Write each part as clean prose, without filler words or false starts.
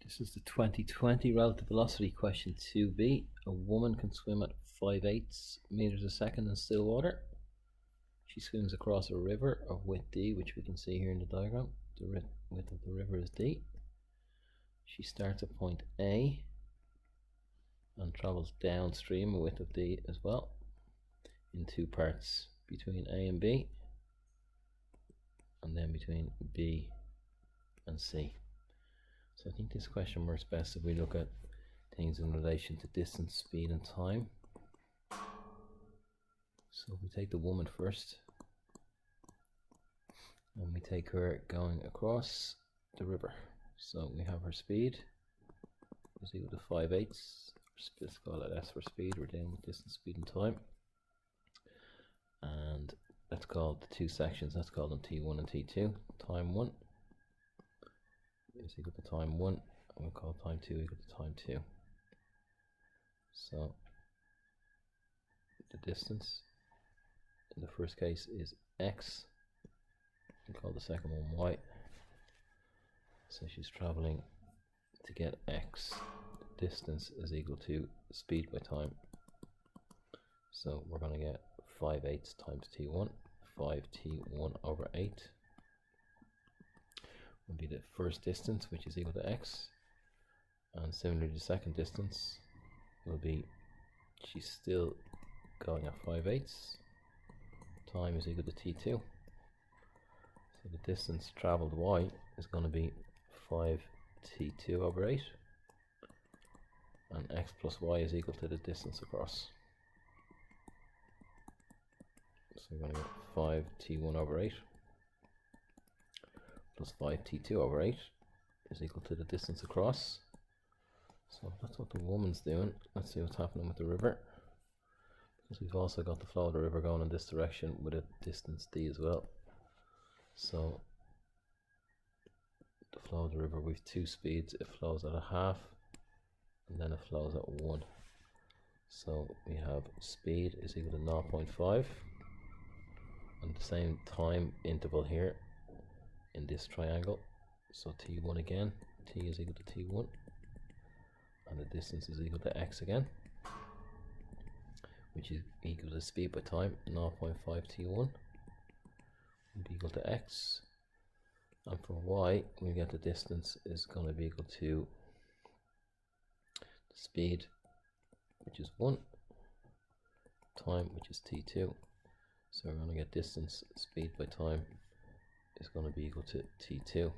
This is the 2020 Relative Velocity question 2b. A woman can swim at 5/8 meters a second in still water. She swims across a river of width d, which we can see here in the diagram. The width of the river is d. She starts at point A and travels downstream a width of d as well in two parts, between A and B, and then between B and C. So I think this question works best if we look at things in relation to distance, speed and time. So if we take the woman first, and we take her going across the river. So we have her speed is equal to 5/8. Let's call it S for speed. We're dealing with distance, speed and time. And let's call the two sections, let's call them T1 and T2. Time 1 is equal to time 1, and we'll call time 2 equal to time 2. So the distance in the first case is x, we'll call the second one y. So she's traveling to get x. The distance is equal to speed by time. So we're going to get 5/8 times t1, 5t1 over 8 will be the first distance, which is equal to x, and similarly the second distance will be, she's still going at 5/8, time is equal to t2, so the distance travelled y is going to be 5t2 over 8, and x plus y is equal to the distance across. So we're going to get 5t1 over 8 plus 5t2 over 8 is equal to the distance across. So that's what the woman's doing. Let's see what's happening with the river, because we've also got the flow of the river going in this direction with a distance d as well. So the flow of the river, we've two speeds. It flows at a half and then it flows at 1. So we have speed is equal to 0.5 and the same time interval here in this triangle. So t1 again, t is equal to t1, and the distance is equal to x again, which is equal to speed by time. 0.5 t1 will be equal to x, and for y we get the distance is going to be equal to the speed, which is 1, time, which is t2. So we're going to get distance, speed by time is going to be equal to t2.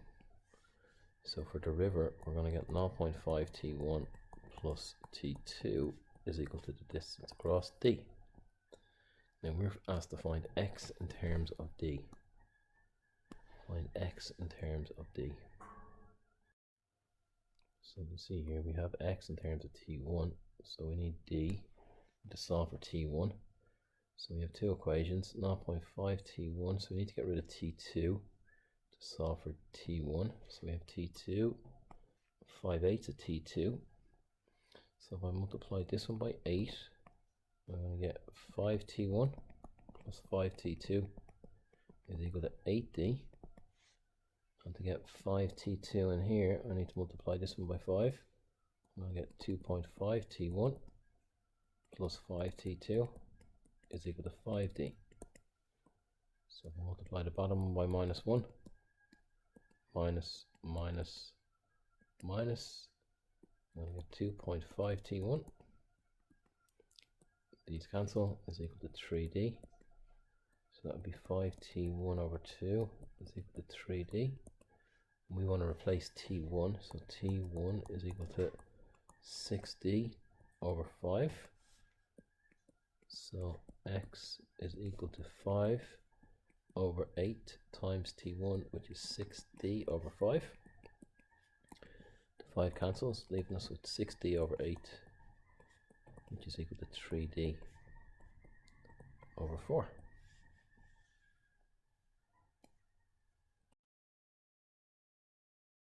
So for the river, we're going to get 0.5 t1 plus t2 is equal to the distance across d. Now we're asked to find x in terms of d. Find x in terms of d. So you see here we have x in terms of t1, so we need d to solve for t1. So we have two equations, 0.5 t1, so we need to get rid of t2 to solve for t1. So we have t2, 5/8 of t2. So if I multiply this one by 8, I'm going to get 5t1 plus 5t2 is equal to 8d. And to get 5t2 in here, I need to multiply this one by 5. I'm going to get 2.5 t1 plus 5t2 is equal to 5d. So we'll multiply the bottom one by minus 1, minus, minus, minus, and we get 2.5 t1. These cancel, is equal to 3d. So that would be 5t1 over 2 is equal to 3d. We want to replace t1, so t1 is equal to 6d over 5. So x is equal to 5 over 8 times t1, which is 6d over 5. The 5 cancels, leaving us with 6d over 8, which is equal to 3d over 4.